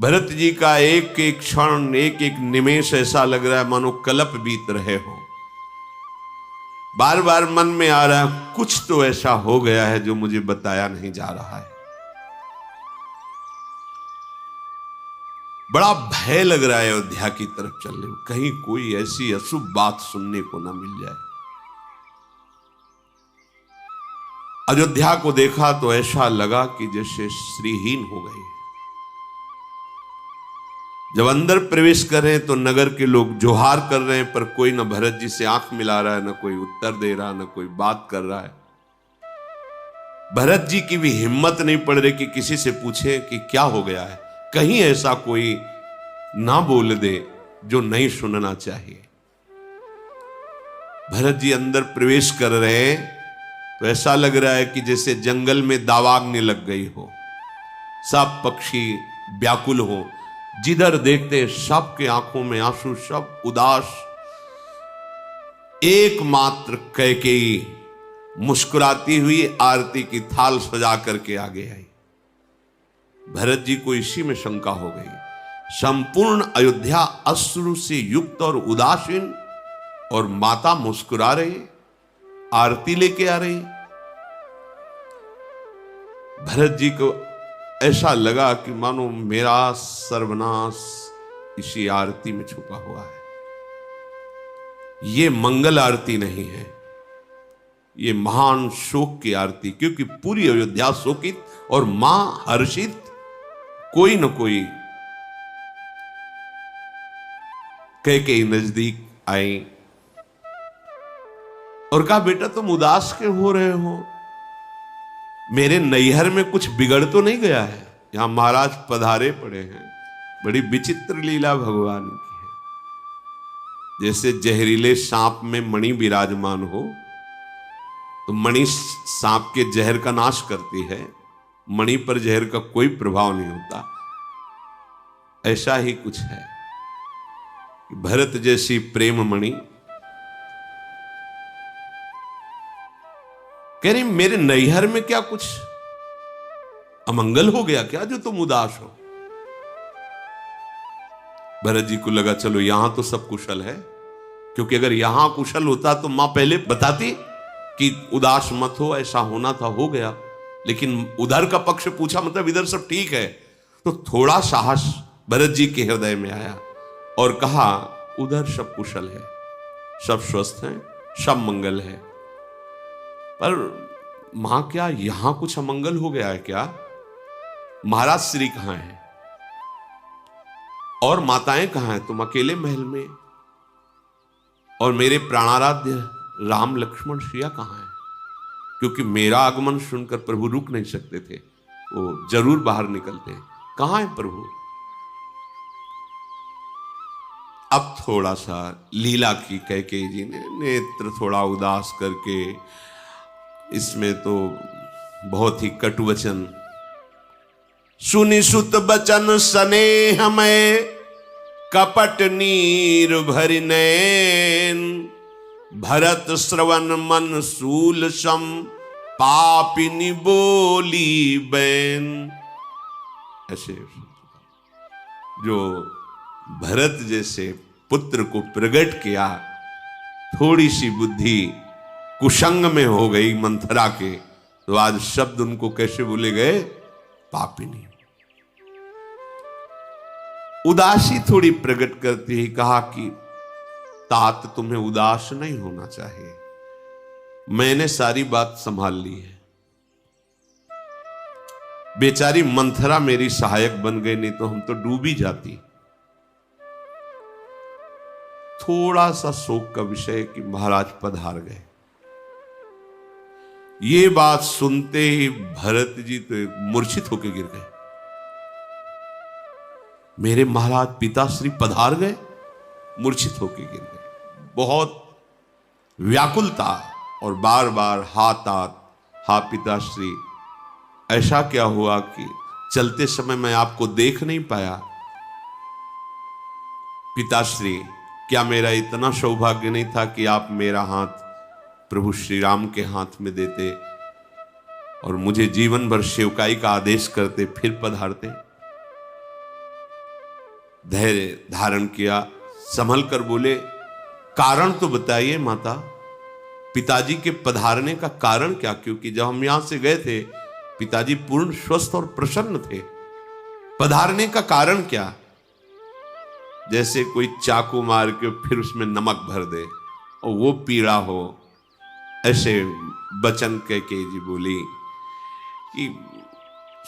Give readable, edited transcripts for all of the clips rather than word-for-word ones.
भरत जी का एक एक क्षण, एक एक निमेष ऐसा लग रहा है मानो कल्प बीत रहे हो। बार बार मन में आ रहा है कुछ तो ऐसा हो गया है जो मुझे बताया नहीं जा रहा है। बड़ा भय लग रहा है अयोध्या की तरफ चलने में, कहीं कोई ऐसी अशुभ बात सुनने को ना मिल जाए। अयोध्या को देखा तो ऐसा लगा कि जैसे श्रीहीन हो गई। जब अंदर प्रवेश कर रहे हैं तो नगर के लोग जोहार कर रहे हैं, पर कोई न भरत जी से आंख मिला रहा है, न कोई उत्तर दे रहा, न कोई बात कर रहा है। भरत जी की भी हिम्मत नहीं पड़ रही कि किसी से पूछे कि क्या हो गया है, कहीं ऐसा कोई ना बोल दे जो नहीं सुनना चाहिए। भरत जी अंदर प्रवेश कर रहे हैं तो ऐसा लग रहा है कि जैसे जंगल में दावाग्नि लग गई हो, सब पक्षी व्याकुल हो, जिधर देखते सबके आंखों में आंसू, सब उदास। एकमात्र कैकेयी मुस्कुराती हुई आरती की थाल सजा करके आगे आई। भरत जी को इसी में शंका हो गई। संपूर्ण अयोध्या अश्रु से युक्त और उदासीन, और माता मुस्कुरा रही, आरती लेके आ रही। भरत जी को ऐसा लगा कि मानो मेरा सर्वनाश इसी आरती में छुपा हुआ है। ये मंगल आरती नहीं है, ये महान शोक की आरती, क्योंकि पूरी अयोध्या शोकित और मां हर्षित। कोई न कोई कैकेयी नजदीक आई और कहा, बेटा तुम उदास क्यों हो रहे हो? मेरे नैहर में कुछ बिगड़ तो नहीं गया है? यहां महाराज पधारे पड़े हैं। बड़ी विचित्र लीला भगवान की है। जैसे जहरीले सांप में मणि विराजमान हो तो मणि सांप के जहर का नाश करती है, मणि पर जहर का कोई प्रभाव नहीं होता। ऐसा ही कुछ है। भरत जैसी प्रेम मणि कह रही, मेरे नैहर में क्या कुछ अमंगल हो गया क्या जो तुम उदास हो? भरत जी को लगा चलो यहां तो सब कुशल है, क्योंकि अगर यहां कुशल होता तो मां पहले बताती कि उदास मत हो, ऐसा होना था, हो गया। लेकिन उधर का पक्ष पूछा, मतलब इधर सब ठीक है। तो थोड़ा साहस भरत जी के हृदय में आया और कहा, उधर सब कुशल है, सब स्वस्थ हैं, सब मंगल है, पर मां क्या यहां कुछ अमंगल हो गया है क्या? महाराज श्री कहां है और माताएं कहां हैं? तुम अकेले महल में, और मेरे प्राणाराध्य राम लक्ष्मण सिया कहां हैं? क्योंकि मेरा आगमन सुनकर प्रभु रुक नहीं सकते थे, वो जरूर बाहर निकलते। कहां है प्रभु? अब थोड़ा सा लीला की कैकेयी जी ने नेत्र थोड़ा उदास करके, इसमें तो बहुत ही कटु वचन, सुनि सुत बचन स्नेह में कपट नीर भरि नैन, भरत श्रवण मन सूल सम पापिनी बोली बैन। ऐसे जो भरत जैसे पुत्र को प्रकट किया, थोड़ी सी बुद्धि कुसंग में हो गई मंथरा के, तो आज शब्द उनको कैसे बोले गए? पापिनी। उदासी थोड़ी प्रकट करती ही कहा कि तात तुम्हें उदास नहीं होना चाहिए, मैंने सारी बात संभाल ली है। बेचारी मंथरा मेरी सहायक बन गई, नहीं तो हम तो डूबी जाती। थोड़ा सा शोक का विषय कि महाराज पधार गए। ये बात सुनते ही भरत जी तो मूर्छित होकर गिर गए। मेरे महाराज पिताश्री पधार गए? मूर्छित होकर गिर गए। बहुत व्याकुलता और बार बार हा पिताश्री, ऐसा क्या हुआ कि चलते समय मैं आपको देख नहीं पाया? पिताश्री, क्या मेरा इतना सौभाग्य नहीं था कि आप मेरा हाथ प्रभु श्री राम के हाथ में देते और मुझे जीवन भर सेवकाई का आदेश करते, फिर पधारते? धैर्य धारण किया, संभल कर बोले, कारण तो बताइए माता, पिताजी के पधारने का कारण क्या? क्योंकि जब हम यहां से गए थे पिताजी पूर्ण स्वस्थ और प्रसन्न थे, पधारने का कारण क्या? जैसे कोई चाकू मार के फिर उसमें नमक भर दे और वो पीड़ा हो, ऐसे बचन कैकेयी जी बोली कि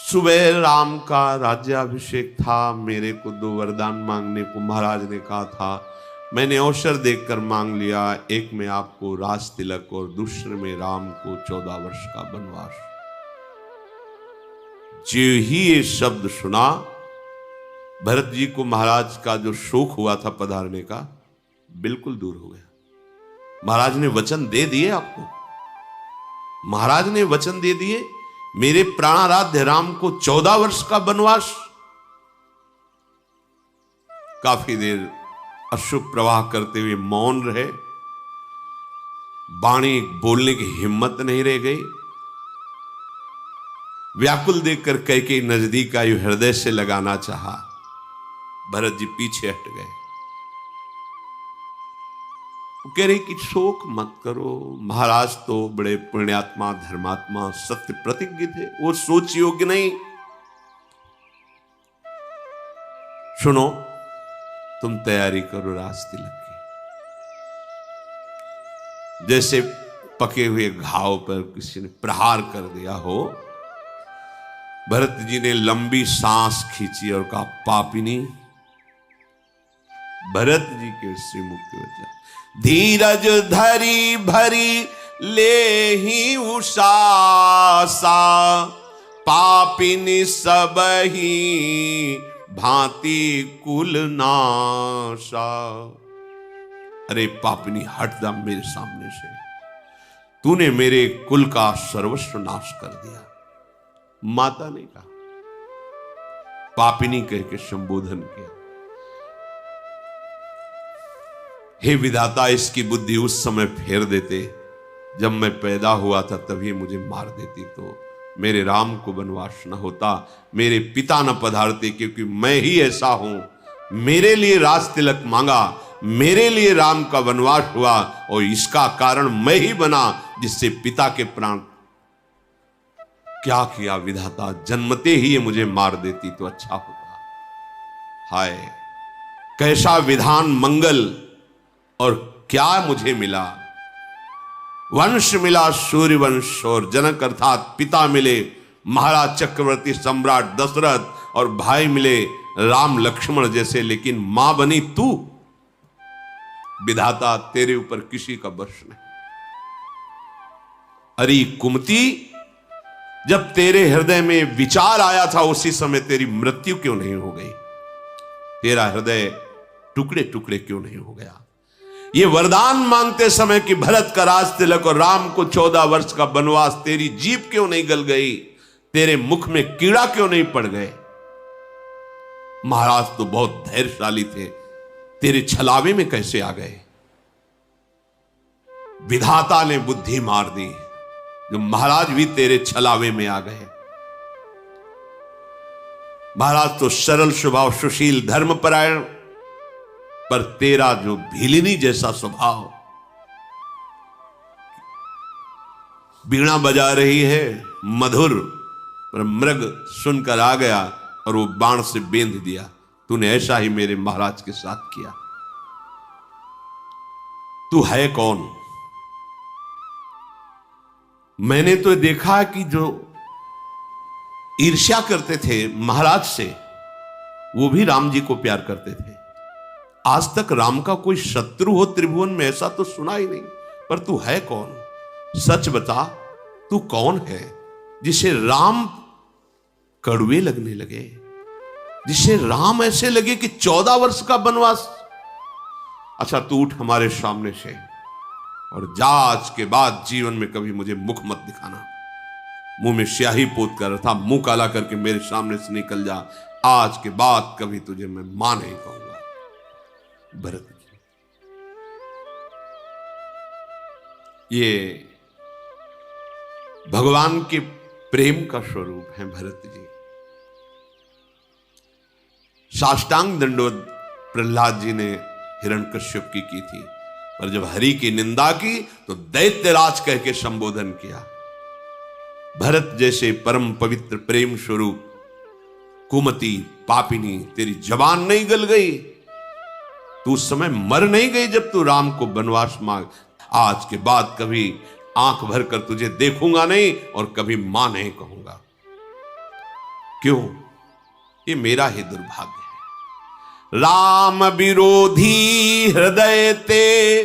सुबह राम का राज्याभिषेक था, मेरे को 2 वरदान मांगने को महाराज ने कहा था, मैंने अवसर देखकर मांग लिया। एक में आपको राज तिलक और दूसरे में राम को 14 वर्ष का वनवास। जो ही ये शब्द सुना, भरत जी को महाराज का जो शोक हुआ था पधारने का, बिल्कुल दूर हो गया। महाराज ने वचन दे दिए आपको, महाराज ने वचन दे दिए, मेरे प्राणाराध्य राम को 14 वर्ष का वनवास। काफी देर अश्रु प्रवाह करते हुए मौन रहे, वाणी बोलने की हिम्मत नहीं रह गई। व्याकुल देखकर कैकेयी नजदीक आई, हृदय से लगाना चाहा, भरत जी पीछे हट गए। वो कह रही कि शोक मत करो, महाराज तो बड़े पुण्यात्मा धर्मात्मा सत्य प्रतिज्ञ थे, वो सोच योग्य नहीं। सुनो, तुम तैयारी करो राज तिलक की। जैसे पके हुए घाव पर किसी ने प्रहार कर दिया हो, भरत जी ने लंबी सांस खींची और कहा, पापिनी। भरत जी के श्रीमुख की वजह, धीरज धरी भरी ले ही उषासा, पापिनी सब ही भांति कुल नाशा। अरे पापिनी, हट जा मेरे सामने से, तूने मेरे कुल का सर्वस्व नाश कर दिया। माता ने कहा, पापिनी कह के संबोधन किया। हे विधाता, इसकी बुद्धि उस समय फेर देते जब मैं पैदा हुआ था, तभी मुझे मार देती तो मेरे राम को वनवास न होता, मेरे पिता न पधारते, क्योंकि मैं ही ऐसा हूं, मेरे लिए राज तिलक मांगा, मेरे लिए राम का वनवास हुआ और इसका कारण मैं ही बना, जिससे पिता के प्राण। क्या किया विधाता, जन्मते ही ये मुझे मार देती तो अच्छा होता। हाय, कैसा विधान मंगल, और क्या मुझे मिला? वंश मिला सूर्यवंश, और जनक अर्थात पिता मिले महाराज चक्रवर्ती सम्राट दशरथ, और भाई मिले राम लक्ष्मण जैसे, लेकिन मां बनी तू। विधाता, तेरे ऊपर किसी का बस नहीं। अरे कुमती, जब तेरे हृदय में विचार आया था उसी समय तेरी मृत्यु क्यों नहीं हो गई? तेरा हृदय टुकड़े टुकड़े क्यों नहीं हो गया? ये वरदान मांगते समय कि भरत का राज तिलक और राम को 14 वर्ष का वनवास, तेरी जीभ क्यों नहीं गल गई? तेरे मुख में कीड़ा क्यों नहीं पड़ गए? महाराज तो बहुत धैर्यशाली थे, तेरे छलावे में कैसे आ गए? विधाता ने बुद्धि मार दी, जो महाराज भी तेरे छलावे में आ गए। महाराज तो सरल स्वभाव, सुशील, धर्मपरायण, पर तेरा जो भीलिनी जैसा स्वभाव, वीणा बजा रही है मधुर, पर मृग सुनकर आ गया और वो बाण से बेंध दिया। तूने ऐसा ही मेरे महाराज के साथ किया। तू है कौन? मैंने तो देखा कि जो ईर्ष्या करते थे महाराज से, वो भी राम जी को प्यार करते थे। आज तक राम का कोई शत्रु हो त्रिभुवन में, ऐसा तो सुना ही नहीं। पर तू है कौन? सच बता, तू कौन है जिसे राम कड़वे लगने लगे, जिसे राम ऐसे लगे कि 14 वर्ष का वनवास? अच्छा, तू उठ हमारे सामने से और जा, आज के बाद जीवन में कभी मुझे मुख मत दिखाना। मुंह में स्याही पोत कर था, मुंह काला करके मेरे सामने से निकल जा। आज के बाद कभी तुझे मैं मां नहीं कहूंगा। भरत जी, ये भगवान के प्रेम का स्वरूप है। भरत जी साष्टांग दंडवत प्रहलाद जी ने हिरण्यकश्यप की थी, पर जब हरि की निंदा की तो दैत्यराज कह के संबोधन किया। भरत जैसे परम पवित्र प्रेम स्वरूप कुमति पापिनी, तेरी जबान नहीं गल गई? तू उस समय मर नहीं गई जब तू राम को वनवास मांग? आज के बाद कभी आंख भर कर तुझे देखूंगा नहीं और कभी मां नहीं कहूंगा। क्यों? ये मेरा ही दुर्भाग्य है। राम विरोधी हृदय ते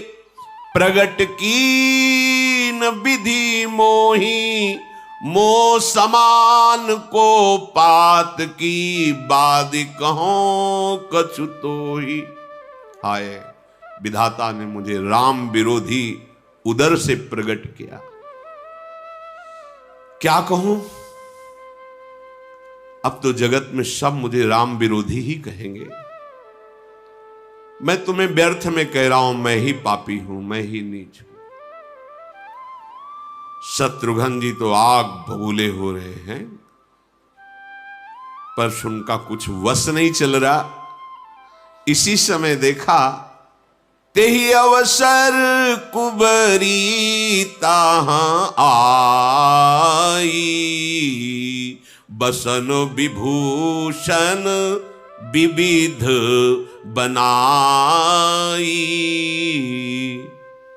प्रगट कीन विधि मोही, मोह समान को पात की बाद कहों कछु तो ही। हाय, विधाता ने मुझे राम विरोधी उदर से प्रकट किया। क्या कहूं? अब तो जगत में सब मुझे राम विरोधी ही कहेंगे। मैं तुम्हें व्यर्थ में कह रहा हूं, मैं ही पापी हूं, मैं ही नीच हूं। शत्रुघ्न जी तो आग बबूले हो रहे हैं, पर उनका कुछ वश नहीं चल रहा। इसी समय देखा, तेहि अवसर कुबरी ताहां आई, बसन विभूषण विविध बनाई।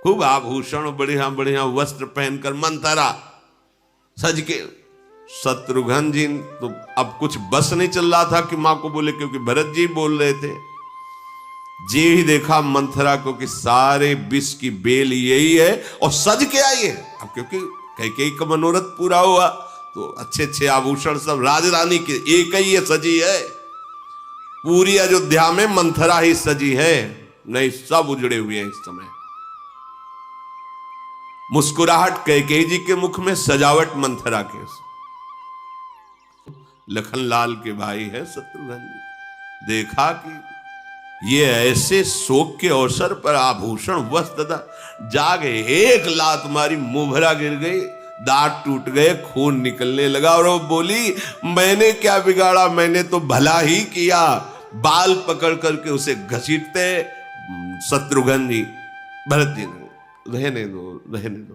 खूब आभूषण, बढ़िया बढ़िया वस्त्र पहनकर मंथरा सज के। शत्रुघ्न जी तो अब कुछ बस नहीं चल रहा था कि मां को बोले, क्योंकि भरत जी बोल रहे थे। जी ही देखा मंथरा को कि सारे विष की बेल यही है और सज के आई है। अब क्योंकि कैकेयी का मनोरथ पूरा हुआ तो अच्छे अच्छे आभूषण सब राजरानी के एक ही है सजी है। पूरी अयोध्या में मंथरा ही सजी है, नहीं सब उजड़े हुए हैं इस समय। मुस्कुराहट कैकेयी जी के मुख में, सजावट मंथरा के। लखनलाल के भाई है शत्रुघ्न जी। देखा कि ये ऐसे शोक के अवसर पर आभूषण वस्त्र जा गए, एक लात मारी, मुंहभरा गिर गई, दांत टूट गए, खून निकलने लगा। और वो बोली, मैंने क्या बिगाड़ा, मैंने तो भला ही किया। बाल पकड़ करके उसे घसीटते शत्रुघ्न जी। भरत जी ने, रहने दो रहने दो।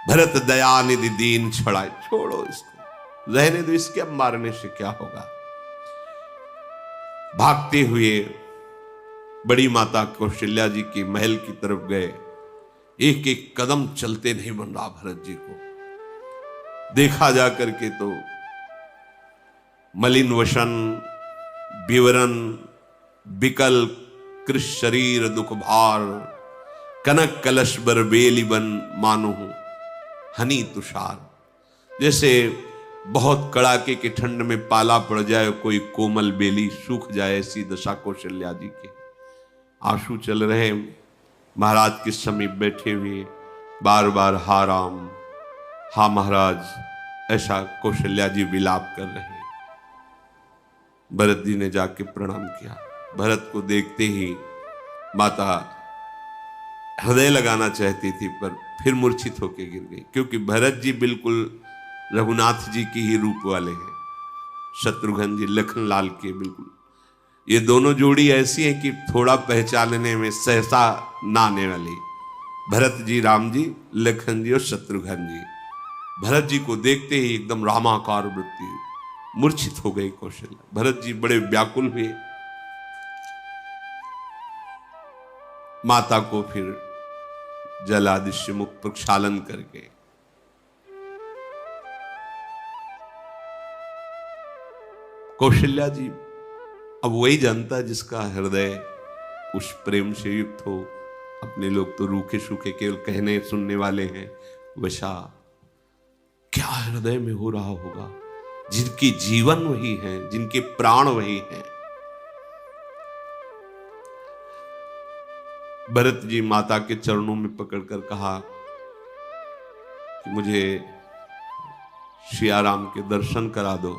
भरत दयानिधि दीन छड़ाए, छोड़ो इसको, रहने दो, इसके अब मारने से क्या होगा। भागते हुए बड़ी माता कौशल्या जी के महल की तरफ गए। एक एक कदम चलते नहीं बन रहा भरत जी को। देखा जा करके तो मलिन वसन, विवरण, विकल कृष शरीर दुख भार, कनक कलश बर बेली बन मानो हनी तुषार। जैसे बहुत कड़ाके की ठंड में पाला पड़ जाए, कोई कोमल बेली सूख जाए, ऐसी दशा कौशल्या जी के। आंसू चल रहे, महाराज के समीप बैठे हुए बार बार हा राम, हा महाराज, ऐसा कौशल्या जी विलाप कर रहे। भरत जी ने जाके प्रणाम किया। भरत को देखते ही माता हृदय लगाना चाहती थी, पर फिर मूर्छित होकर गिर गई, क्योंकि भरत जी बिल्कुल रघुनाथ जी की ही रूप वाले हैं। शत्रुघ्न जी लखनलाल के बिल्कुल। ये दोनों जोड़ी ऐसी है कि थोड़ा पहचानने में सहसा ना आने वाली। भरत जी राम जी, लखन जी और शत्रुघ्न जी। भरत जी को देखते ही एकदम रामाकार वृत्ति, मूर्छित हो गई कौशल्या। भरत जी बड़े व्याकुल हुए। माता को फिर जल आदि से मुख प्रक्षालन करके कौशल्या जी, अब वही जानता है जिसका हृदय उस प्रेम से युक्त हो। अपने लोग तो रूखे सूखे केवल कहने सुनने वाले हैं, वैसा क्या हृदय में हो रहा होगा। जिनकी जीवन वही है, जिनके प्राण वही हैं। भरत जी माता के चरणों में पकड़कर कहा कि मुझे सियाराम के दर्शन करा दो,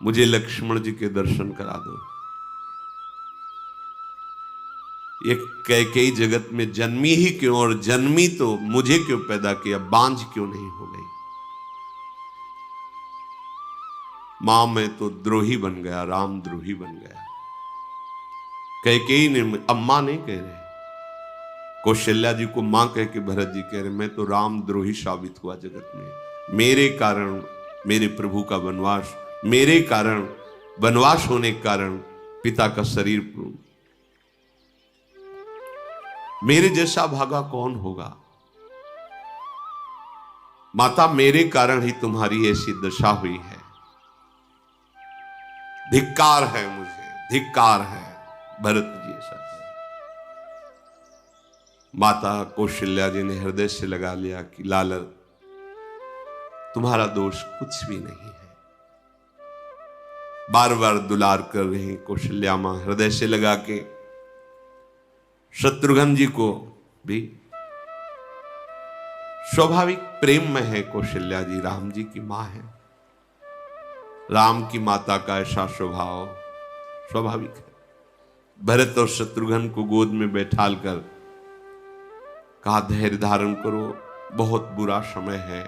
मुझे लक्ष्मण जी के दर्शन करा दो। ये कैकेयी जगत में जन्मी ही क्यों, और जन्मी तो मुझे क्यों पैदा किया, बांझ क्यों नहीं हो गई। मां मैं तो द्रोही बन गया, राम द्रोही बन गया। कैकेयी ने, अम्मा नहीं कह रहे, कौशल्या जी को मां कह के भरत जी कह रहे, मैं तो राम द्रोही साबित हुआ जगत में। मेरे कारण मेरे प्रभु का वनवास, मेरे कारण वनवास होने के कारण पिता का शरीर, मेरे जैसा भागा कौन होगा। माता मेरे कारण ही तुम्हारी ऐसी दशा हुई है, धिक्कार है मुझे, धिक्कार है। भरत जी ऐसा है। माता कौशल्या जी ने हृदय से लगा लिया कि लालर तुम्हारा दोष कुछ भी नहीं है। बार बार दुलार कर रही कौशल्या मां हृदय से लगा के। शत्रुघ्न जी को भी स्वाभाविक प्रेम में है कौशल्या जी, राम जी की मां है। राम की माता का ऐसा स्वभाव स्वाभाविक है। भरत और शत्रुघ्न को गोद में बैठाल कर कहा धैर्य धारण करो, बहुत बुरा समय है,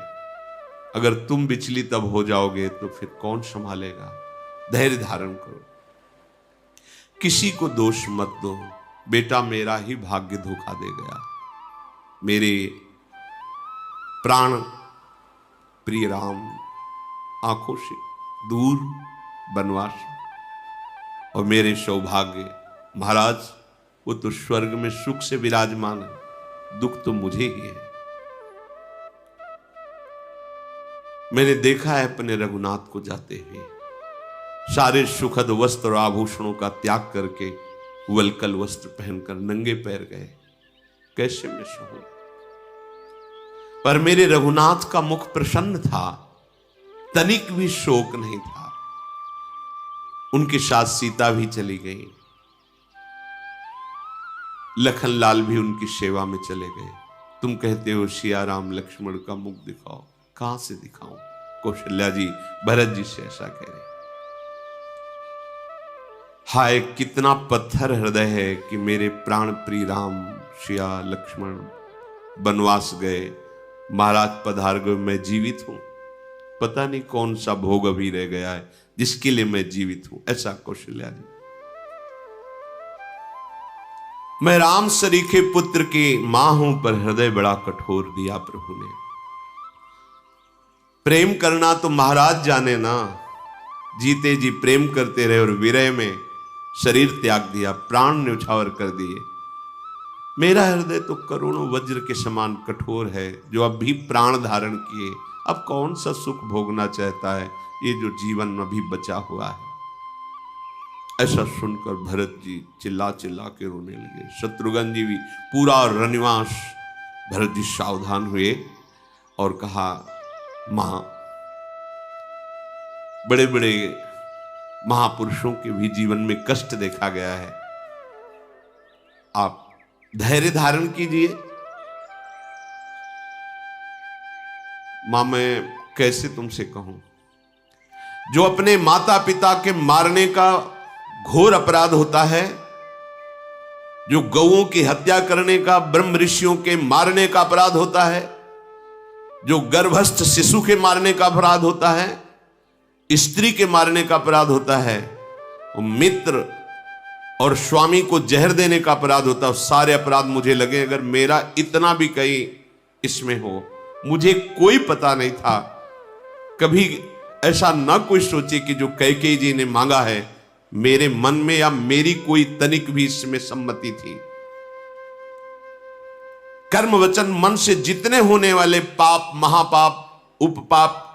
अगर तुम विचलित अब हो जाओगे तो फिर कौन संभालेगा, धैर्य धारण करो, किसी को दोष मत दो, बेटा मेरा ही भाग्य धोखा दे गया। मेरे प्राण प्रिय राम आंखों से दूर वनवास, और मेरे सौभाग्य महाराज वो तो स्वर्ग में सुख से विराजमान है, दुख तो मुझे ही है। मैंने देखा है अपने रघुनाथ को जाते हुए, सारे सुखद वस्त्र और आभूषणों का त्याग करके वलकल वस्त्र पहनकर नंगे पैर गए, कैसे मैं सहूं। पर मेरे रघुनाथ का मुख प्रसन्न था, तनिक भी शोक नहीं था। उनके साथ सीता भी चली गई, लखनलाल भी उनकी सेवा में चले गए। तुम कहते हो सिया राम लक्ष्मण का मुख दिखाओ, कहां से दिखाऊं। कौशल्या जी भरत जी से ऐसा कह रहे। हाय कितना पत्थर हृदय है कि मेरे प्राण प्रिय राम सिया लक्ष्मण वनवास गए, महाराज पधार गए, मैं जीवित हूं। पता नहीं कौन सा भोग अभी रह गया है जिसके लिए मैं जीवित हूं, ऐसा कौशल्या जी। मैं राम सरीखे पुत्र की मां हूं, पर हृदय बड़ा कठोर दिया प्रभु ने। प्रेम करना तो महाराज जाने ना, जीते जी प्रेम करते रहे और विरह में शरीर त्याग दिया, प्राण न्यौछावर कर दिए। मेरा हृदय तो करोड़ों वज्र के समान कठोर है, जो अब भी प्राण धारण किए अब कौन सा सुख भोगना चाहता है, ये जो जीवन अभी बचा हुआ है। ऐसा सुनकर भरत जी चिल्ला चिल्ला के रोने लगे। शत्रुघ्न जी भी पूरा रनिवास। भरत जी सावधान हुए और कहा मां, बड़े बड़े महापुरुषों के भी जीवन में कष्ट देखा गया है, आप धैर्य धारण कीजिए। मां मैं कैसे तुमसे कहूं, जो अपने माता पिता के मारने का घोर अपराध होता है, जो गौओं की हत्या करने का, ब्रह्म ऋषियों के मारने का अपराध होता है, जो गर्भस्थ शिशु के मारने का अपराध होता है, स्त्री के मारने का अपराध होता है, मित्र और स्वामी को जहर देने का अपराध होता है, सारे अपराध मुझे लगे। अगर मेरा इतना भी कहीं इसमें हो, मुझे कोई पता नहीं था, कभी ऐसा ना कोई सोचे कि जो कैकेयी जी ने मांगा है, मेरे मन में या मेरी कोई तनिक भी इसमें सम्मति थी। कर्म वचन मन से जितने होने वाले पाप, महापाप, उपपाप,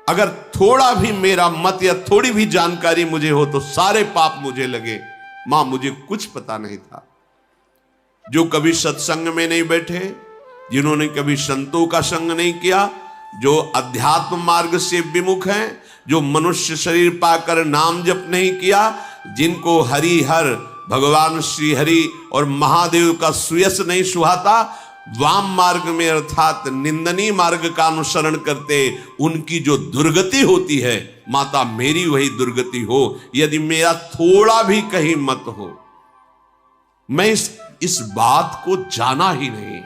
अगर थोड़ा भी मेरा मत या थोड़ी भी जानकारी मुझे हो तो सारे पाप मुझे लगे। मां मुझे कुछ पता नहीं था। जो कभी सत्संग में नहीं बैठे, जिन्होंने कभी संतों का संग नहीं किया, जो अध्यात्म मार्ग से विमुख हैं, जो मनुष्य शरीर पाकर नाम जप नहीं किया, जिनको हरि हर भगवान श्री हरि और महादेव का सुयस नहीं सुहाता, वाम मार्ग में अर्थात निंदनीय मार्ग का अनुसरण करते, उनकी जो दुर्गति होती है, माता मेरी वही दुर्गति हो यदि मेरा थोड़ा भी कहीं मत हो। मैं इस बात को जाना ही नहीं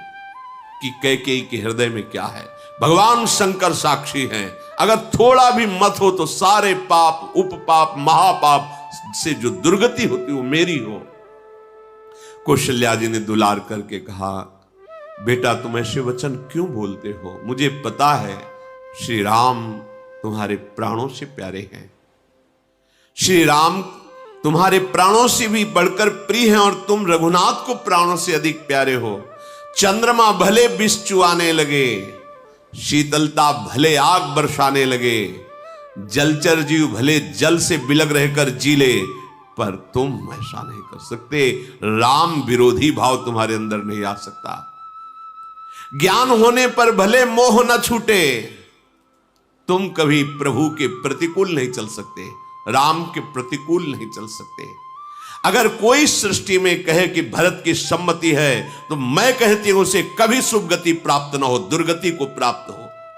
कि कैकेयी के हृदय में क्या है। भगवान शंकर साक्षी हैं, अगर थोड़ा भी मत हो तो सारे पाप, उपपाप, महापाप से जो दुर्गति होती वो मेरी हो। कौशल्या जी ने दुलार करके कहा, बेटा तुम ऐसे वचन क्यों बोलते हो? मुझे पता है श्री राम तुम्हारे प्राणों से प्यारे हैं, श्री राम तुम्हारे प्राणों से भी बढ़कर प्रिय हैं और तुम रघुनाथ को प्राणों से अधिक प्यारे हो। चंद्रमा भले विष चुआने लगे, शीतलता भले आग बरसाने लगे, जलचर जीव भले जल से बिलग रहकर जी ले, पर तुम ऐसा नहीं कर सकते। राम विरोधी भाव तुम्हारे अंदर नहीं आ सकता। ज्ञान होने पर भले मोह न छूटे, तुम कभी प्रभु के प्रतिकूल नहीं चल सकते, राम के प्रतिकूल नहीं चल सकते। अगर कोई सृष्टि में कहे कि भरत की सम्मति है तो मैं कहती हूं उसे कभी शुभ गति प्राप्त ना हो, दुर्गति को प्राप्त हो।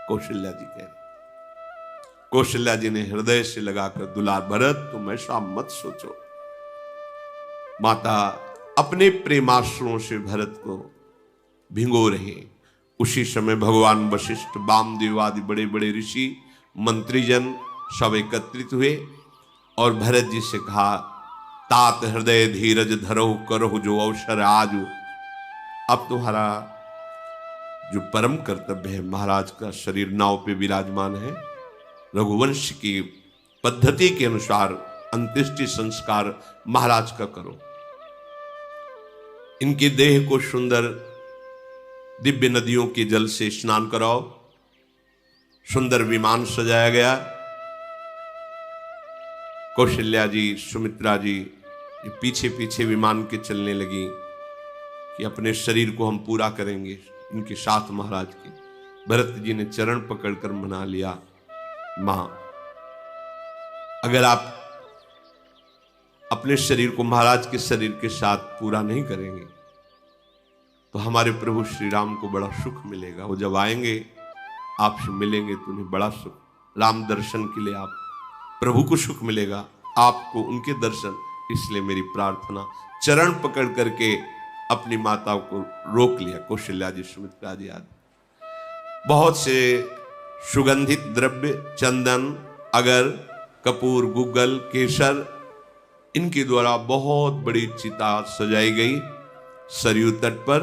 कौशल्या जी कह रहे। कौशल्या जी ने हृदय से लगाकर दुलार, भरत तुम ऐसा मत सोचो। माता अपने प्रेमाश्रुओं से भरत को भिगो रहे। उसी समय भगवान वशिष्ठ, वामदेव आदि बड़े बड़े ऋषि, मंत्रीजन सब एकत्रित हुए और भरत जी से कहा, तात हृदय धीरज धरो करो जो अवसर आज। अब तुम्हारा जो परम कर्तव्य है, महाराज का शरीर नाव पे विराजमान है, रघुवंश की पद्धति के अनुसार अंत्येष्टि संस्कार महाराज का करो। इनकी देह को सुंदर दिव्य नदियों के जल से स्नान कराओ। सुंदर विमान सजाया गया। कौशल्या जी, सुमित्रा जी ये पीछे पीछे विमान के चलने लगी कि अपने शरीर को हम पूरा करेंगे इनके साथ महाराज के। भरत जी ने चरण पकड़कर मना लिया, मां अगर आप अपने शरीर को महाराज के शरीर के साथ पूरा नहीं करेंगे तो हमारे प्रभु श्री राम को बड़ा सुख मिलेगा। वो जब आएंगे आपसे मिलेंगे तो उन्हें बड़ा सुख, राम दर्शन के लिए आप प्रभु को सुख मिलेगा, आपको उनके दर्शन। इसलिए मेरी प्रार्थना। चरण पकड़ करके अपनी माताओं को रोक लिया, कौशल्या जी, सुमित्रा जी आदि। बहुत से सुगंधित द्रव्य, चंदन, अगर, कपूर, गुग्गल, केसर, इनके द्वारा बहुत बड़ी चिता सजाई गई सरयू तट पर।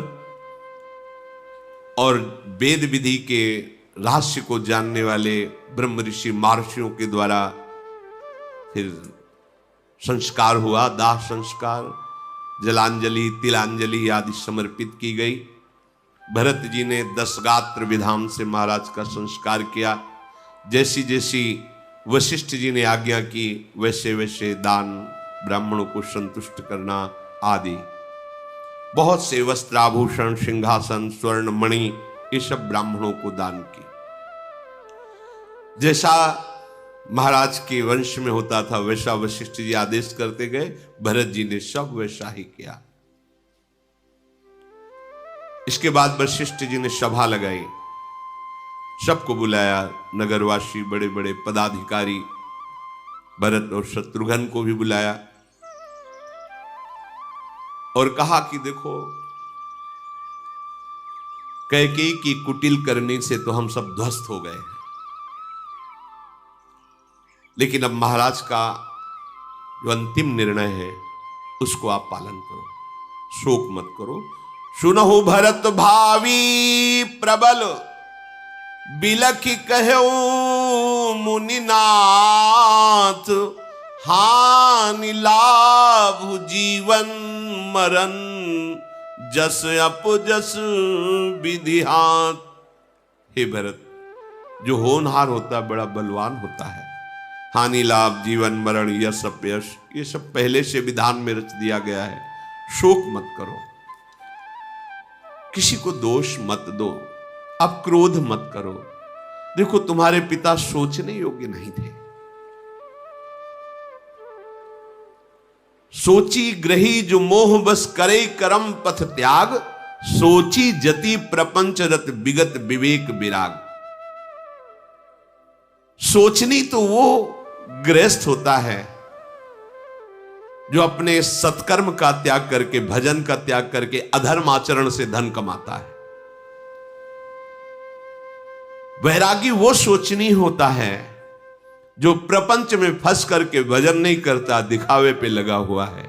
और वेद विधि के रहस्य को जानने वाले ब्रह्म ऋषि महर्षियों के द्वारा फिर संस्कार हुआ, दाह संस्कार, जलांजलि, तिलांजलि आदि समर्पित की गई। भरत जी ने 10 गात्र विधान से महाराज का संस्कार किया। जैसी जैसी वशिष्ठ जी ने आज्ञा की वैसे वैसे दान, ब्राह्मणों को संतुष्ट करना आदि। बहुत से वस्त्राभूषण, सिंहासन, स्वर्ण, मणि ये सब ब्राह्मणों को दान की। जैसा महाराज के वंश में होता था वैसा वशिष्ठ जी आदेश करते गए, भरत जी ने सब वैसा ही किया। इसके बाद वशिष्ठ जी ने सभा लगाई, सबको बुलाया, नगरवासी, बड़े बड़े पदाधिकारी, भरत और शत्रुघ्न को भी बुलाया और कहा कि देखो, कैकेयी की कुटिल करने से तो हम सब ध्वस्त हो गए हैं, लेकिन अब महाराज का जो अंतिम निर्णय है उसको आप पालन करो, शोक मत करो। सुनहु भरत भावी प्रबल, बिलखि कहऊ मुनिनाथ, हानि लाभ जीवन मरण, जस अपजस विधि हाथ। हे भरत, जो होनहार होता बड़ा बलवान होता है। हानि लाभ, जीवन मरण, यश अपयश, ये सब पहले से विधान में रच दिया गया है। शोक मत करो, किसी को दोष मत दो, अब क्रोध मत करो। देखो, तुम्हारे पिता सोचने योग्य नहीं थे। सोची ग्रही जो मोह बस करे करम पथ त्याग, सोची जति प्रपंच रत विगत विवेक विराग। सोचनी तो वो गृहस्थ होता है जो अपने सत्कर्म का त्याग करके, भजन का त्याग करके, अधर्म आचरण से धन कमाता है। वैरागी वो सोचनी होता है जो प्रपंच में फंस करके भजन नहीं करता, दिखावे पे लगा हुआ है।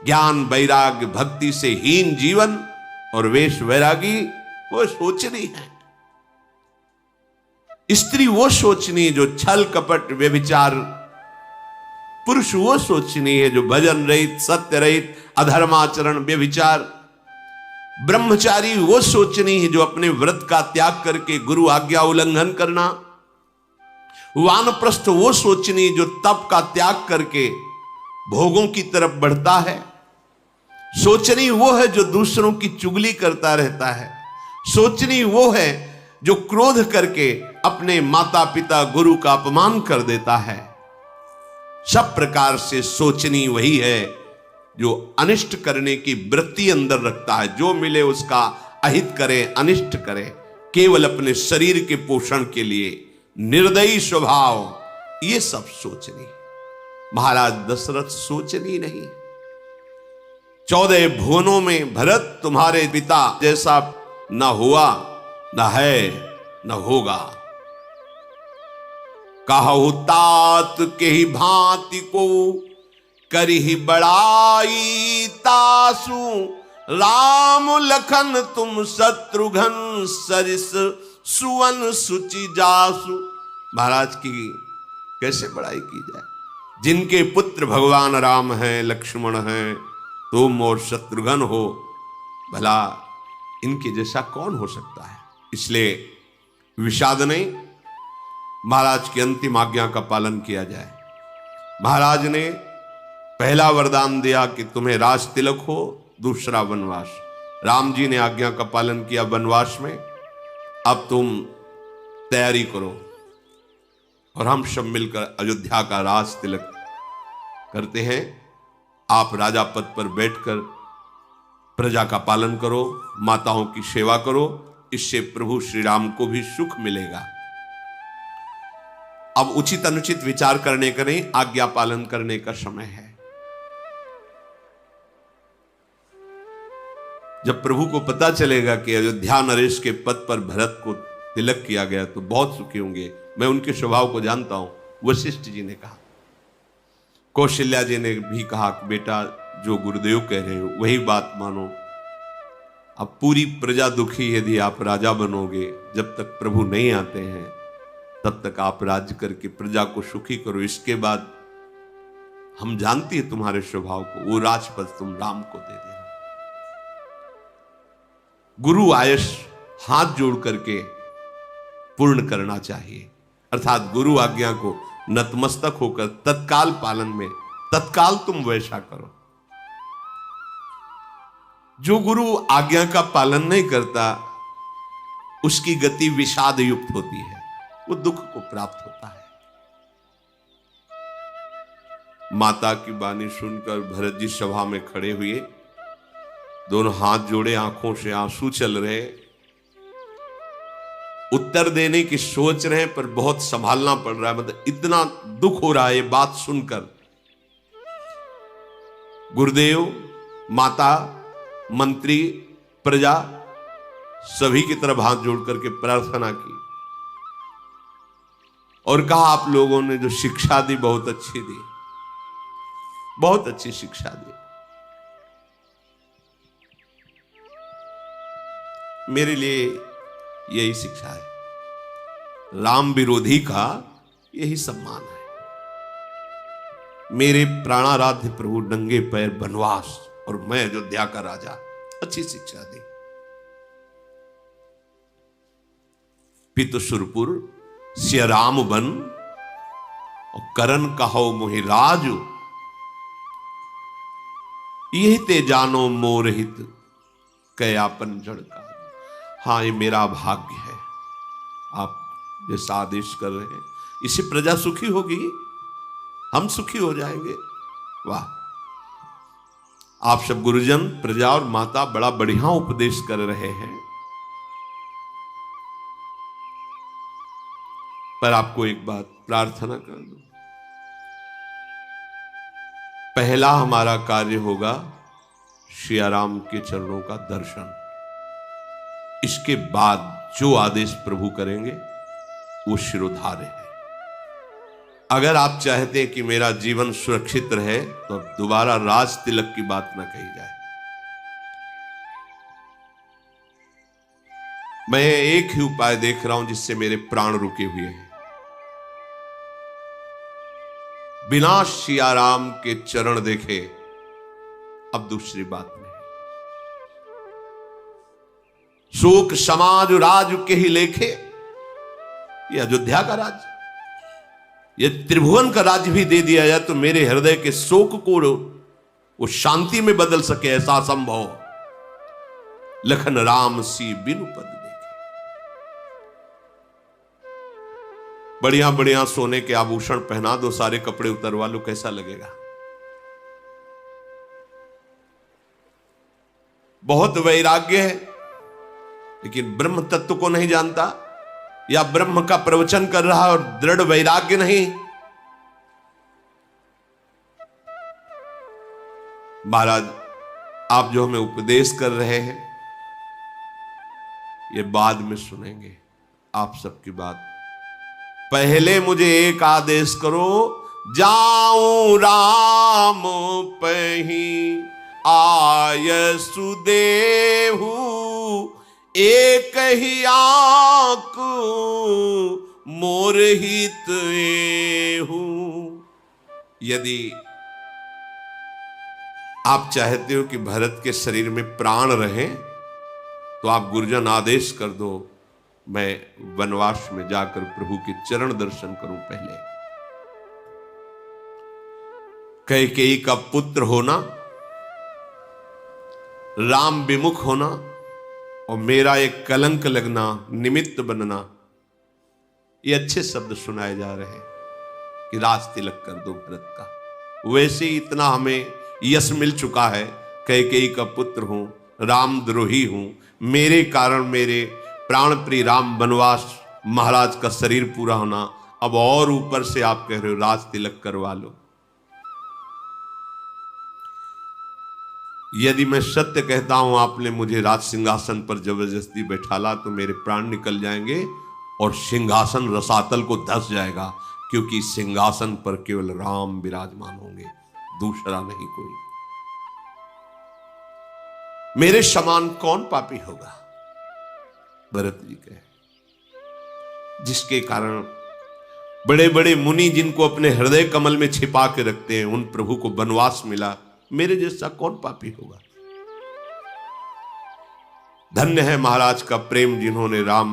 ज्ञान वैराग्य भक्ति से हीन जीवन और वेश वैरागी वो सोचनी है। स्त्री वो सोचनी जो छल कपट व्यभिचार, पुरुष वो सोचनी है जो भजन रहित सत्य रहित अधर्माचरण व्यभिचार, ब्रह्मचारी वो सोचनी है जो अपने व्रत का त्याग करके गुरु आज्ञा उल्लंघन करना, वानप्रस्थ वो सोचनी जो तप का त्याग करके भोगों की तरफ बढ़ता है, सोचनी वो है जो दूसरों की चुगली करता रहता है, सोचनी वो है जो क्रोध करके अपने माता पिता गुरु का अपमान कर देता है। सब प्रकार से सोचनी वही है जो अनिष्ट करने की वृत्ति अंदर रखता है, जो मिले उसका अहित करे अनिष्ट करे, केवल अपने शरीर के पोषण के लिए निर्दयी स्वभाव, ये सब सोचनी। महाराज दशरथ सोचनी नहीं। 14 भुवनों में भरत तुम्हारे पिता जैसा न हुआ, न है, न होगा। कहु तात के ही भांति को करी बड़ाई तासु, राम लखन तुम शत्रुघ्न सरिस सुवन सुचि जासु। महाराज की कैसे बड़ाई की जाए, जिनके पुत्र भगवान राम हैं, लक्ष्मण हैं, तुम और शत्रुघ्न हो, भला इनके जैसा कौन हो सकता है। इसलिए विषाद नहीं, महाराज की अंतिम आज्ञा का पालन किया जाए। महाराज ने पहला वरदान दिया कि तुम्हें राज तिलक हो, दूसरा वनवास। राम जी ने आज्ञा का पालन किया वनवास में, अब तुम तैयारी करो और हम सब मिलकर अयोध्या का राज तिलक करते हैं। आप राजा पद पर बैठकर प्रजा का पालन करो, माताओं की सेवा करो, इससे प्रभु श्री राम को भी सुख मिलेगा। अब उचित अनुचित विचार करने का नहीं, आज्ञा पालन करने का समय है। जब प्रभु को पता चलेगा कि अयोध्या नरेश के पद पर भरत को तिलक किया गया तो बहुत सुखी होंगे। मैं उनके स्वभाव को जानता हूं। वशिष्ठ जी ने कहा, कौशल्या जी ने भी कहा कि बेटा जो गुरुदेव कह रहे हो वही बात मानो। अब पूरी प्रजा दुखी, यदि आप राजा बनोगे, जब तक प्रभु नहीं आते हैं तब तक आप राज्य करके प्रजा को सुखी करो। इसके बाद हम जानती है तुम्हारे स्वभाव को, वो राजपद तुम राम को दे देना। गुरु आयश हाथ जोड़ करके पूर्ण करना चाहिए, अर्थात गुरु आज्ञा को नतमस्तक होकर तत्काल पालन में तत्काल तुम वैसा करो। जो गुरु आज्ञा का पालन नहीं करता उसकी गति विषाद युक्त होती है, वो दुख को प्राप्त होता है। माता की वाणी सुनकर भरत जी सभा में खड़े हुए, दोनों हाथ जोड़े, आंखों से आंसू चल रहे, उत्तर देने की सोच रहे हैं पर बहुत संभालना पड़ रहा है, मतलब इतना दुख हो रहा है ये बात सुनकर। गुरुदेव, माता, मंत्री, प्रजा सभी की तरफ हाथ जोड़ करके प्रार्थना की और कहा, आप लोगों ने जो शिक्षा दी बहुत अच्छी दी, बहुत अच्छी शिक्षा दी। मेरे लिए यही शिक्षा है, राम विरोधी का यही सम्मान है। मेरे प्राणाराध्य प्रभु नंगे पैर वनवास और मैं अयोध्या का राजा, अच्छी शिक्षा दी। पितु सुरपुर सिय राम बन और करन कहो मोहि राजु, यही ते जानो मोरहित कयापन जड़ का। हाँ, ये मेरा भाग्य है, आप जैसा आदेश कर रहे हैं, इससे प्रजा सुखी होगी, हम सुखी हो जाएंगे। वाह, आप सब गुरुजन, प्रजा और माता बड़ा बढ़िया उपदेश कर रहे हैं। पर आपको एक बात प्रार्थना कर दूं, पहला हमारा कार्य होगा श्री राम के चरणों का दर्शन। इसके बाद जो आदेश प्रभु करेंगे वो शिरोधार्य है। अगर आप चाहते हैं कि मेरा जीवन सुरक्षित रहे तो अब दोबारा राज तिलक की बात ना कही जाए। मैं एक ही उपाय देख रहा हूं जिससे मेरे प्राण रुके हुए हैं। बिना सियाराम के चरण देखे अब दूसरी बात नहीं। शोक समाज राज के ही लेखे, ये अयोध्या का राज्य, ये त्रिभुवन का राज्य भी दे दिया जाए तो मेरे हृदय के शोक को वो शांति में बदल सके, ऐसा संभव। लखन राम सी बिनु पद देखे। बढ़िया बढ़िया सोने के आभूषण पहना दो, सारे कपड़े उतरवा लो, कैसा लगेगा? बहुत वैराग्य है लेकिन ब्रह्म तत्व को नहीं जानता, या ब्रह्म का प्रवचन कर रहा और दृढ़ वैराग्य नहीं। महाराज आप जो हमें उपदेश कर रहे हैं ये बाद में सुनेंगे आप सबकी बात। पहले मुझे एक आदेश करो, जाऊं राम पही आय सुदेहु, एक ही आंख मोर हित एहू। यदि आप चाहते हो कि भरत के शरीर में प्राण रहे तो आप गुरुजन आदेश कर दो, मैं वनवास में जाकर प्रभु के चरण दर्शन करूं। पहले कैकेयी का पुत्र होना, राम विमुख होना और मेरा एक कलंक लगना, निमित्त बनना, ये अच्छे शब्द सुनाए जा रहे हैं कि राज तिलक कर दो भरत का। वैसे ही इतना हमें यश मिल चुका है, कैकेयी का पुत्र हूं, रामद्रोही हूं, मेरे कारण मेरे प्राण प्रिय राम वनवास महाराज का शरीर पूरा होना, अब और ऊपर से आप कह रहे हो राज तिलक करवा लो। यदि मैं सत्य कहता हूं आपने मुझे राज सिंहासन पर जबरदस्ती बैठाला तो मेरे प्राण निकल जाएंगे और सिंहासन रसातल को धस जाएगा, क्योंकि सिंहासन पर केवल राम विराजमान होंगे, दूसरा नहीं कोई। मेरे समान कौन पापी होगा? भरत जी कहे, जिसके कारण बड़े बड़े मुनि जिनको अपने हृदय कमल में छिपा के रखते हैं उन प्रभु को वनवास मिला, मेरे जैसा कौन पापी होगा? धन्य है महाराज का प्रेम जिन्होंने राम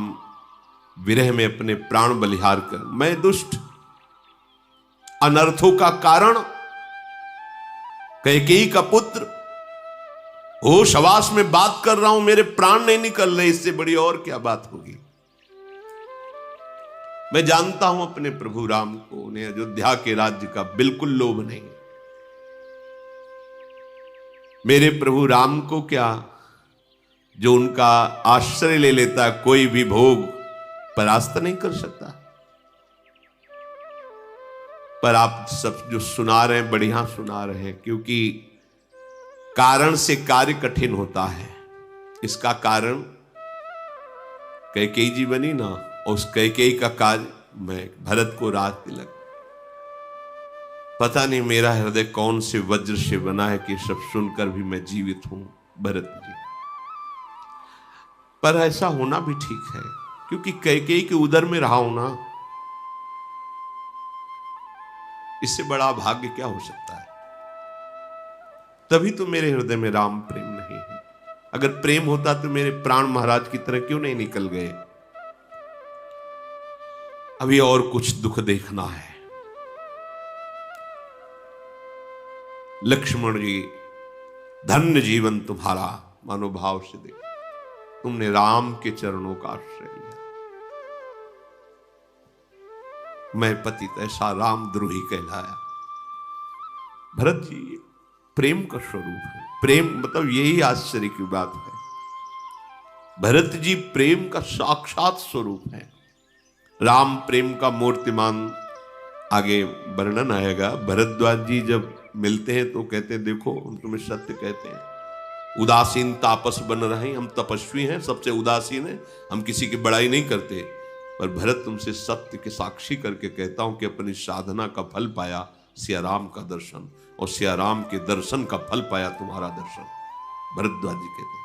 विरह में अपने प्राण बलिहार कर। मैं दुष्ट अनर्थों का कारण, कैकेयी का पुत्र, होश हवास में बात कर रहा हूं, मेरे प्राण नहीं निकल रहे, इससे बड़ी और क्या बात होगी? मैं जानता हूं अपने प्रभु राम को, उन्हें अयोध्या के राज्य का बिल्कुल लोभ नहीं। मेरे प्रभु राम को क्या, जो उनका आश्रय ले लेता कोई भी भोग परास्त नहीं कर सकता। पर आप सब जो सुना रहे हैं बढ़िया सुना रहे हैं, क्योंकि कारण से कार्य कठिन होता है। इसका कारण कैकेयी जी बनी ना, और उस कैकेयी का कार्य मैं भरत को राज तिलक। पता नहीं मेरा हृदय कौन से वज्र से बना है कि सब सुनकर भी मैं जीवित हूं भरत जी। पर ऐसा होना भी ठीक है, क्योंकि कैकेयी के उदर में रहा हूं ना, इससे बड़ा भाग्य क्या हो सकता है? तभी तो मेरे हृदय में राम प्रेम नहीं है। अगर प्रेम होता तो मेरे प्राण महाराज की तरह क्यों नहीं निकल गए? अभी और कुछ दुख देखना है। लक्ष्मण जी, धन्य जीवन तुम्हारा, मनोभाव से देख, तुमने राम के चरणों का आश्रय लिया। मैं पतित ऐसा रामद्रोही कहलाया। भरत जी प्रेम का स्वरूप है। प्रेम मतलब यही आश्चर्य की बात है, भरत जी प्रेम का साक्षात स्वरूप है। राम प्रेम का मूर्तिमान, आगे वर्णन आएगा। भरद्वाज जी जब मिलते हैं तो कहते हैं, देखो हम तुम्हें सत्य कहते हैं, उदासीन तापस बन रहे हैं, हम तपस्वी हैं, सबसे उदासीन हैं, हम किसी की बड़ाई नहीं करते, पर भरत तुमसे सत्य के साक्षी करके कहता हूं कि अपनी साधना का फल पाया सिया राम का दर्शन, और सिया राम के दर्शन का फल पाया तुम्हारा दर्शन। भरद्वाज जी कहते हैं,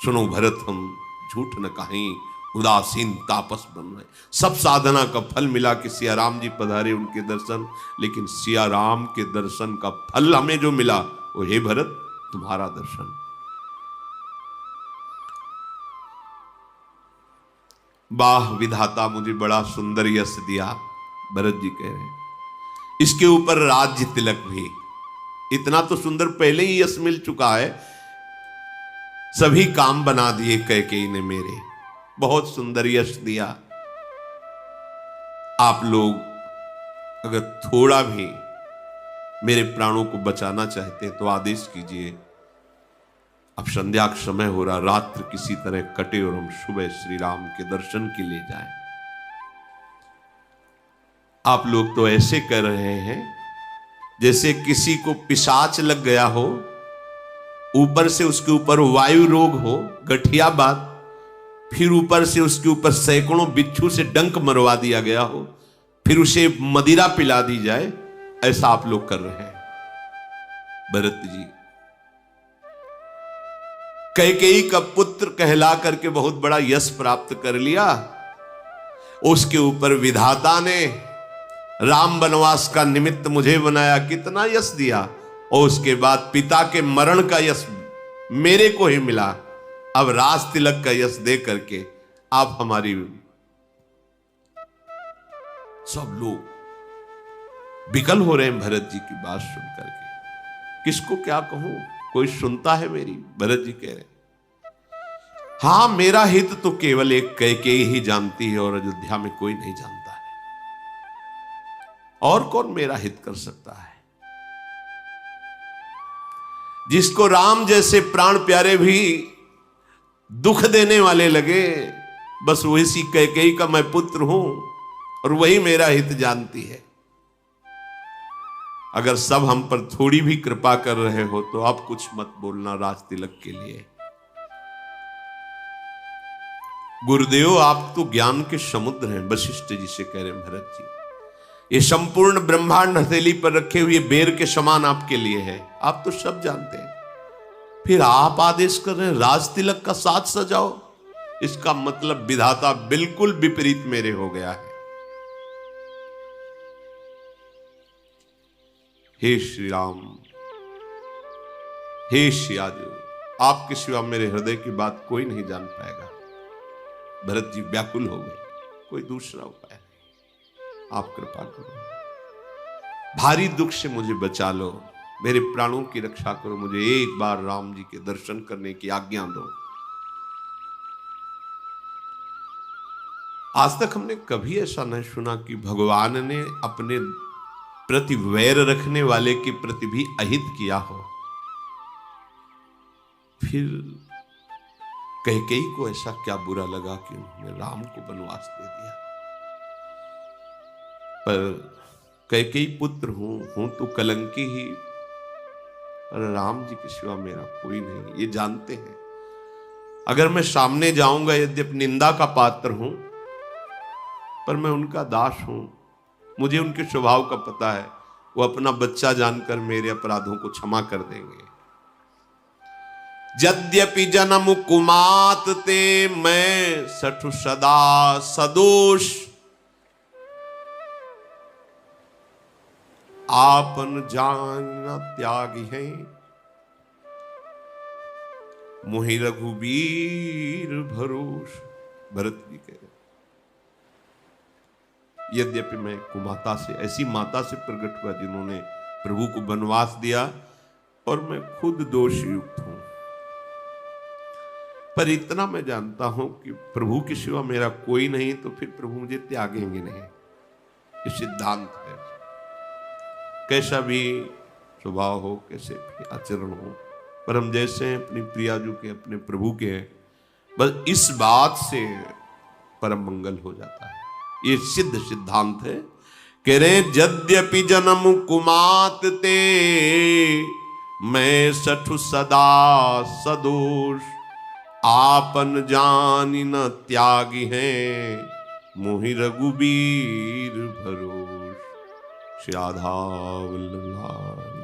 सुनो भरत, हम झूठ न कहीं उदासीन तापस बन रहे। सब साधना का फल मिला कि सिया राम जी पधारे, उनके दर्शन, लेकिन सिया राम के दर्शन का फल हमें जो मिला वो हे भरत तुम्हारा दर्शन। वाह विधाता, मुझे बड़ा सुंदर यश दिया। भरत जी कह रहे हैं इसके ऊपर राज्य तिलक भी, इतना तो सुंदर पहले ही यश मिल चुका है, सभी काम बना दिए कैकेयी ने मेरे, बहुत सुंदर यश दिया। आप लोग अगर थोड़ा भी मेरे प्राणों को बचाना चाहते हैं तो आदेश कीजिए। अब संध्या का समय हो रहा, रात्र किसी तरह कटे और हम सुबह श्री राम के दर्शन के लिए जाएं। आप लोग तो ऐसे कर रहे हैं जैसे किसी को पिशाच लग गया हो, ऊपर से उसके ऊपर वायु रोग हो, गठिया बात, फिर ऊपर से उसके ऊपर सैकड़ों बिच्छू से डंक मरवा दिया गया हो, फिर उसे मदिरा पिला दी जाए, ऐसा आप लोग कर रहे हैं। भरत जी कैकेयी का पुत्र कहला करके बहुत बड़ा यश प्राप्त कर लिया, उसके ऊपर विधाता ने राम वनवास का निमित्त मुझे बनाया, कितना यश दिया, और उसके बाद पिता के मरण का यश मेरे को ही मिला। अब राज तिलक का यश दे करके आप हमारी, सब लोग विकल हो रहे हैं भरत जी की बात सुन करके। किसको क्या कहूं, कोई सुनता है मेरी? भरत जी कह रहे हां, मेरा हित तो केवल एक कैकेयी ही जानती है और अयोध्या में कोई नहीं जानता है, और कौन मेरा हित कर सकता है? जिसको राम जैसे प्राण प्यारे भी दुख देने वाले लगे, बस वही सी कैकेयी का मैं पुत्र हूं और वही मेरा हित जानती है। अगर सब हम पर थोड़ी भी कृपा कर रहे हो तो आप कुछ मत बोलना राज तिलक के लिए। गुरुदेव आप तो ज्ञान के समुद्र हैं, वशिष्ठ जी से कह रहे हैं भरत जी, ये संपूर्ण ब्रह्मांड हथेली पर रखे हुए बेर के समान आपके लिए है, आप तो सब जानते हैं, फिर आप आदेश कर रहे हैं राज तिलक का साथ सजाओ। इसका मतलब विधाता बिल्कुल विपरीत मेरे हो गया है। हे श्री राम, हे श्याजू, आपके सिवा मेरे हृदय की बात कोई नहीं जान पाएगा। भरत जी व्याकुल हो गए, कोई दूसरा उपाय नहीं, आप कृपा करो, भारी दुख से मुझे बचा लो, मेरे प्राणों की रक्षा करो, मुझे एक बार राम जी के दर्शन करने की आज्ञा दो। आज तक हमने कभी ऐसा नहीं सुना कि भगवान ने अपने प्रति वैर रखने वाले के प्रति भी अहित किया हो। फिर कैकेयी को ऐसा क्या बुरा लगा कि उन्होंने राम को वनवास दे दिया? पर कैकेयी पुत्र हूं तो कलंकी ही, पर राम जी के सिवा मेरा कोई नहीं, ये जानते हैं। अगर मैं सामने जाऊंगा, यद्यपि निंदा का पात्र हूं, पर मैं उनका दास हूं, मुझे उनके स्वभाव का पता है, वो अपना बच्चा जानकर मेरे अपराधों को क्षमा कर देंगे। यद्यपि जन्म कुमात ते मैं सठु सदा सदोष, आपन जान त्यागी है मोहि रघुवीर भरोस। भरत जी कह रहे यद्यपि मैं कुमाता से, ऐसी माता से प्रकट हुआ जिन्होंने प्रभु को वनवास दिया, और मैं खुद दोष युक्त हूं, पर इतना मैं जानता हूं कि प्रभु के सिवा मेरा कोई नहीं, तो फिर प्रभु मुझे त्यागेंगे नहीं, ये सिद्धांत है। कैसा भी स्वभाव हो, कैसे भी आचरण हो, पर हम जैसे हैं अपनी प्रियाजू के, अपने प्रभु के हैं, बस इस बात से परम मंगल हो जाता है। ये सिद्ध सिद्धांत है। कह रहे यद्यपि जन्म कुमात ते मैं सठु सदा सदोष, आपन जानी न त्यागी हैं मोहि रघुबीर भरोस। श्री राधा वल्लभ लाल।